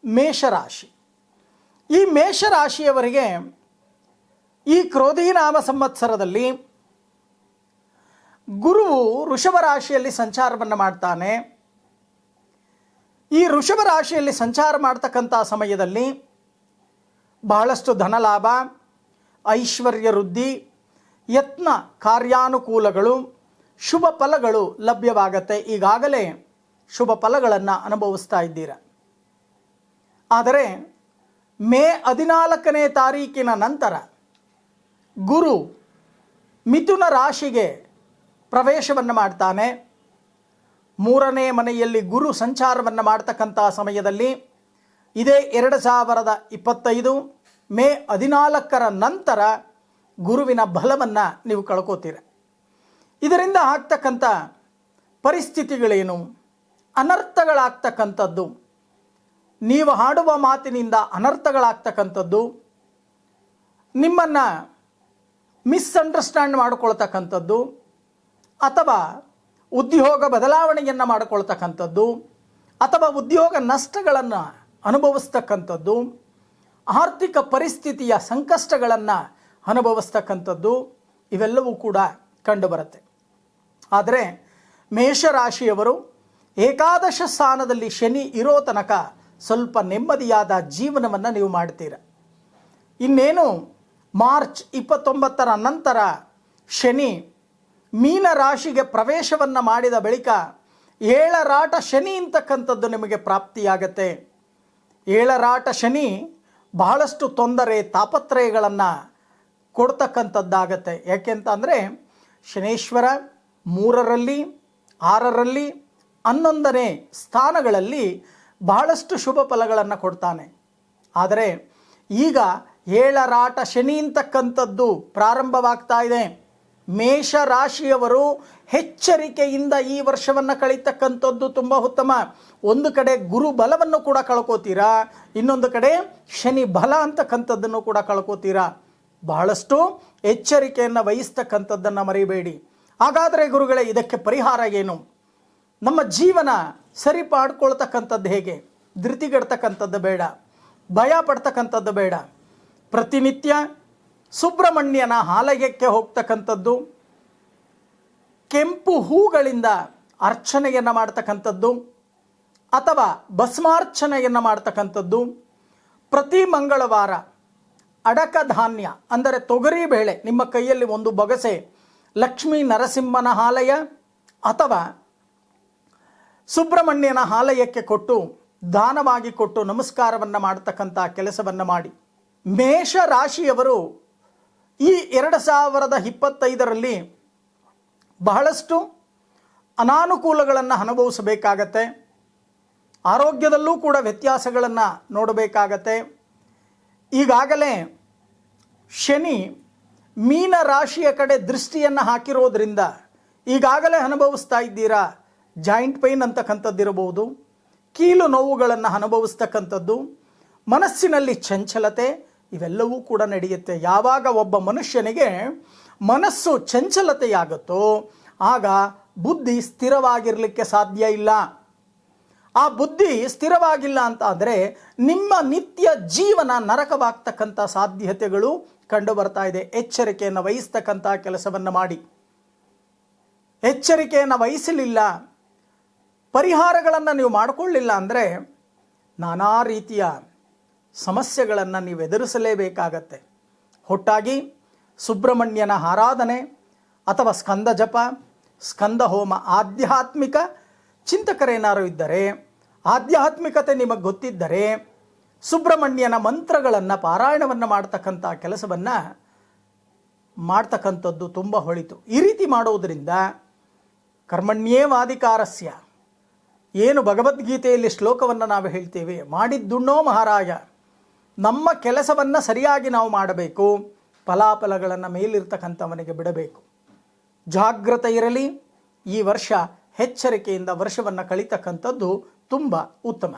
ಮೇಷರಾಶಿ. ಈ ಮೇಷರಾಶಿಯವರಿಗೆ ಈ ಕ್ರೋಧಿನಾಮ ಸಂವತ್ಸರದಲ್ಲಿ ಗುರುವು ವೃಷಭ ರಾಶಿಯಲ್ಲಿ ಸಂಚಾರವನ್ನು ಮಾಡ್ತಾನೆ. ಈ ವೃಷಭ ರಾಶಿಯಲ್ಲಿ ಸಂಚಾರ ಮಾಡ್ತಕ್ಕಂಥ ಸಮಯದಲ್ಲಿ ಬಹಳಷ್ಟು ಧನಲಾಭ, ಐಶ್ವರ್ಯ ವೃದ್ಧಿ, ಯತ್ನ ಕಾರ್ಯಾನುಕೂಲಗಳು, ಶುಭ ಫಲಗಳು ಲಭ್ಯವಾಗತ್ತೆ. ಈಗಾಗಲೇ ಶುಭ ಫಲಗಳನ್ನು ಅನುಭವಿಸ್ತಾ ಇದ್ದೀರ. ಆದರೆ ಮೇ 14ನೇ ತಾರೀಕಿನ ನಂತರ ಗುರು ಮಿಥುನ ರಾಶಿಗೆ ಪ್ರವೇಶವನ್ನು ಮಾಡ್ತಾನೆ. 3ನೇ ಮನೆಯಲ್ಲಿ ಗುರು ಸಂಚಾರವನ್ನು ಮಾಡ್ತಕ್ಕಂಥ ಸಮಯದಲ್ಲಿ ಇದೇ 2025 ಮೇ 14ರ ನಂತರ ಗುರುವಿನ ಬಲವನ್ನು ನೀವು ಕಳ್ಕೋತೀರ. ಇದರಿಂದ ಆಗ್ತಕ್ಕಂಥ ಪರಿಸ್ಥಿತಿಗಳೇನು, ಅನರ್ಥಗಳಾಗ್ತಕ್ಕಂಥದ್ದು, ನೀವು ಹಾಡುವ ಮಾತಿನಿಂದ ಅನರ್ಥಗಳಾಗ್ತಕ್ಕಂಥದ್ದು, ನಿಮ್ಮನ್ನು ಮಿಸ್ಅಂಡರ್ಸ್ಟ್ಯಾಂಡ್ ಮಾಡಿಕೊಳ್ತಕ್ಕಂಥದ್ದು, ಅಥವಾ ಉದ್ಯೋಗ ಬದಲಾವಣೆಯನ್ನು ಮಾಡಿಕೊಳ್ತಕ್ಕಂಥದ್ದು, ಅಥವಾ ಉದ್ಯೋಗ ನಷ್ಟಗಳನ್ನು ಅನುಭವಿಸ್ತಕ್ಕಂಥದ್ದು, ಆರ್ಥಿಕ ಪರಿಸ್ಥಿತಿಯ ಸಂಕಷ್ಟಗಳನ್ನು ಅನುಭವಿಸ್ತಕ್ಕಂಥದ್ದು, ಇವೆಲ್ಲವೂ ಕೂಡ ಕಂಡುಬರುತ್ತೆ. ಆದರೆ ಮೇಷರಾಶಿಯವರು ಏಕಾದಶ ಸ್ಥಾನದಲ್ಲಿ ಶನಿ ಇರೋ ತನಕ ಸ್ವಲ್ಪ ನೆಮ್ಮದಿಯಾದ ಜೀವನವನ್ನು ನೀವು ಮಾಡ್ತೀರ. ಇನ್ನೇನು ಮಾರ್ಚ್ 29ರ ನಂತರ ಶನಿ ಮೀನ ರಾಶಿಗೆ ಪ್ರವೇಶವನ್ನು ಮಾಡಿದ ಬಳಿಕ ಏಳರಾಟ ಶನಿ ಅಂತಕ್ಕಂಥದ್ದು ನಿಮಗೆ ಪ್ರಾಪ್ತಿಯಾಗತ್ತೆ. ಏಳರಾಟ ಶನಿ ಬಹಳಷ್ಟು ತೊಂದರೆ, ತಾಪತ್ರಯಗಳನ್ನು ಕೊಡ್ತಕ್ಕಂಥದ್ದಾಗತ್ತೆ. ಯಾಕೆಂತಂದರೆ ಶನೇಶ್ವರ 3ರಲ್ಲಿ 6ರಲ್ಲಿ 11ನೇ ಸ್ಥಾನಗಳಲ್ಲಿ ಬಹಳಷ್ಟು ಶುಭ ಫಲಗಳನ್ನು ಕೊಡ್ತಾನೆ. ಆದರೆ ಈಗ ಏಳರಾಟ ಶನಿ ಅಂತಕ್ಕಂಥದ್ದು ಪ್ರಾರಂಭವಾಗ್ತಾ ಇದೆ. ಮೇಷರಾಶಿಯವರು ಎಚ್ಚರಿಕೆಯಿಂದ ಈ ವರ್ಷವನ್ನು ಕಳೀತಕ್ಕಂಥದ್ದು ತುಂಬ ಉತ್ತಮ. ಒಂದು ಕಡೆ ಗುರು ಬಲವನ್ನು ಕೂಡ ಕಳ್ಕೋತೀರಾ, ಇನ್ನೊಂದು ಕಡೆ ಶನಿ ಬಲ ಅಂತಕ್ಕಂಥದ್ದನ್ನು ಕೂಡ ಕಳ್ಕೋತೀರಾ. ಬಹಳಷ್ಟು ಎಚ್ಚರಿಕೆಯನ್ನು ವಹಿಸ್ತಕ್ಕಂಥದ್ದನ್ನು ಮರಿಬೇಡಿ. ಹಾಗಾದರೆ ಗುರುಗಳೇ, ಇದಕ್ಕೆ ಪರಿಹಾರ ಏನು? ನಮ್ಮ ಜೀವನ ಸರಿಪಾಡ್ಕೊಳ್ತಕ್ಕಂಥದ್ದು ಹೇಗೆ? ಧೃತಿಗೆಡ್ತಕ್ಕಂಥದ್ದು ಬೇಡ, ಭಯ ಪಡ್ತಕ್ಕಂಥದ್ದು ಬೇಡ. ಪ್ರತಿನಿತ್ಯ ಸುಬ್ರಹ್ಮಣ್ಯನ ಆಲಯಕ್ಕೆ ಹೋಗ್ತಕ್ಕಂಥದ್ದು, ಕೆಂಪು ಹೂಗಳಿಂದ ಅರ್ಚನೆಯನ್ನು ಮಾಡ್ತಕ್ಕಂಥದ್ದು, ಅಥವಾ ಭಸ್ಮಾರ್ಚನೆಯನ್ನು ಮಾಡ್ತಕ್ಕಂಥದ್ದು, ಪ್ರತಿ ಮಂಗಳವಾರ ಅಡಕ ಧಾನ್ಯ ಅಂದರೆ ತೊಗರಿ ಬೇಳೆ ನಿಮ್ಮ ಕೈಯಲ್ಲಿ ಒಂದು ಬೊಗಸೆ ಲಕ್ಷ್ಮೀ ನರಸಿಂಹನ ಆಲಯ ಅಥವಾ ಸುಬ್ರಹ್ಮಣ್ಯನ ಆಲಯಕ್ಕೆ ಕೊಟ್ಟು ದಾನವಾಗಿ ಕೊಟ್ಟು ನಮಸ್ಕಾರವನ್ನು ಮಾಡತಕ್ಕಂಥ ಕೆಲಸವನ್ನು ಮಾಡಿ. ಮೇಷ ರಾಶಿಯವರು ಈ 2025ರಲ್ಲಿ ಬಹಳಷ್ಟು ಅನಾನುಕೂಲಗಳನ್ನು ಅನುಭವಿಸಬೇಕಾಗತ್ತೆ. ಆರೋಗ್ಯದಲ್ಲೂ ಕೂಡ ವ್ಯತ್ಯಾಸಗಳನ್ನು ನೋಡಬೇಕಾಗತ್ತೆ. ಈಗಾಗಲೇ ಶನಿ ಮೀನ ರಾಶಿಯ ಕಡೆ ದೃಷ್ಟಿಯನ್ನು ಹಾಕಿರೋದ್ರಿಂದ ಈಗಾಗಲೇ ಅನುಭವಿಸ್ತಾ ಇದ್ದೀರಾ. ಜಾಯಿಂಟ್ ಪೈನ್ ಅಂತಕ್ಕಂಥದ್ದಿರಬಹುದು, ಕೀಲು ನೋವುಗಳನ್ನು ಅನುಭವಿಸ್ತಕ್ಕಂಥದ್ದು, ಮನಸ್ಸಿನಲ್ಲಿ ಚಂಚಲತೆ, ಇವೆಲ್ಲವೂ ಕೂಡ ನಡೆಯುತ್ತೆ. ಯಾವಾಗ ಒಬ್ಬ ಮನುಷ್ಯನಿಗೆ ಮನಸ್ಸು ಚಂಚಲತೆಯಾಗುತ್ತೋ ಆಗ ಬುದ್ಧಿ ಸ್ಥಿರವಾಗಿರಲಿಕ್ಕೆ ಸಾಧ್ಯ ಇಲ್ಲ. ಆ ಬುದ್ಧಿ ಸ್ಥಿರವಾಗಿಲ್ಲ ಅಂತ ಅಂದರೆ ನಿಮ್ಮ ನಿತ್ಯ ಜೀವನ ನರಕವಾಗ್ತಕ್ಕಂಥ ಸಾಧ್ಯತೆಗಳು ಕಂಡು ಬರ್ತಾ ಇದೆ. ಎಚ್ಚರಿಕೆಯನ್ನು ವಹಿಸ್ತಕ್ಕಂಥ ಕೆಲಸವನ್ನು ಮಾಡಿ. ಎಚ್ಚರಿಕೆಯನ್ನು ವಹಿಸಲಿಲ್ಲ, ಪರಿಹಾರಗಳನ್ನು ನೀವು ಮಾಡಿಕೊಳ್ಳಿಲ್ಲ ಅಂದರೆ ನಾನಾ ರೀತಿಯ ಸಮಸ್ಯೆಗಳನ್ನು ನೀವು ಎದುರಿಸಲೇಬೇಕಾಗತ್ತೆ. ಒಟ್ಟಾಗಿ ಸುಬ್ರಹ್ಮಣ್ಯನ ಆರಾಧನೆ ಅಥವಾ ಸ್ಕಂದ ಜಪ, ಸ್ಕಂದ ಹೋಮ, ಆಧ್ಯಾತ್ಮಿಕ ಚಿಂತಕರೇನಾರು ಇದ್ದರೆ, ಆಧ್ಯಾತ್ಮಿಕತೆ ನಿಮಗೆ ಗೊತ್ತಿದ್ದರೆ ಸುಬ್ರಹ್ಮಣ್ಯನ ಮಂತ್ರಗಳನ್ನು ಪಾರಾಯಣವನ್ನು ಮಾಡ್ತಕ್ಕಂಥ ಕೆಲಸವನ್ನು ಮಾಡ್ತಕ್ಕಂಥದ್ದು ತುಂಬ ಹೊಳಿತು. ಈ ರೀತಿ ಮಾಡುವುದರಿಂದ ಕರ್ಮಣ್ಯೇವಾಧಿಕಾರಸ್ಯ, ಏನು ಭಗವದ್ಗೀತೆಯಲ್ಲಿ ಶ್ಲೋಕವನ್ನು ನಾವು ಹೇಳ್ತೇವೆ, ಮಾಡಿದ್ದುಣ್ಣೋ ಮಹಾರಾಯ. ನಮ್ಮ ಕೆಲಸವನ್ನು ಸರಿಯಾಗಿ ನಾವು ಮಾಡಬೇಕು, ಫಲಾಫಲಗಳನ್ನು ಮೇಲಿರ್ತಕ್ಕಂಥವನಿಗೆ ಬಿಡಬೇಕು. ಜಾಗೃತೆ ಇರಲಿ. ಈ ವರ್ಷ ಎಚ್ಚರಿಕೆಯಿಂದ ವರ್ಷವನ್ನು ಕಳೀತಕ್ಕಂಥದ್ದು ತುಂಬ ಉತ್ತಮ.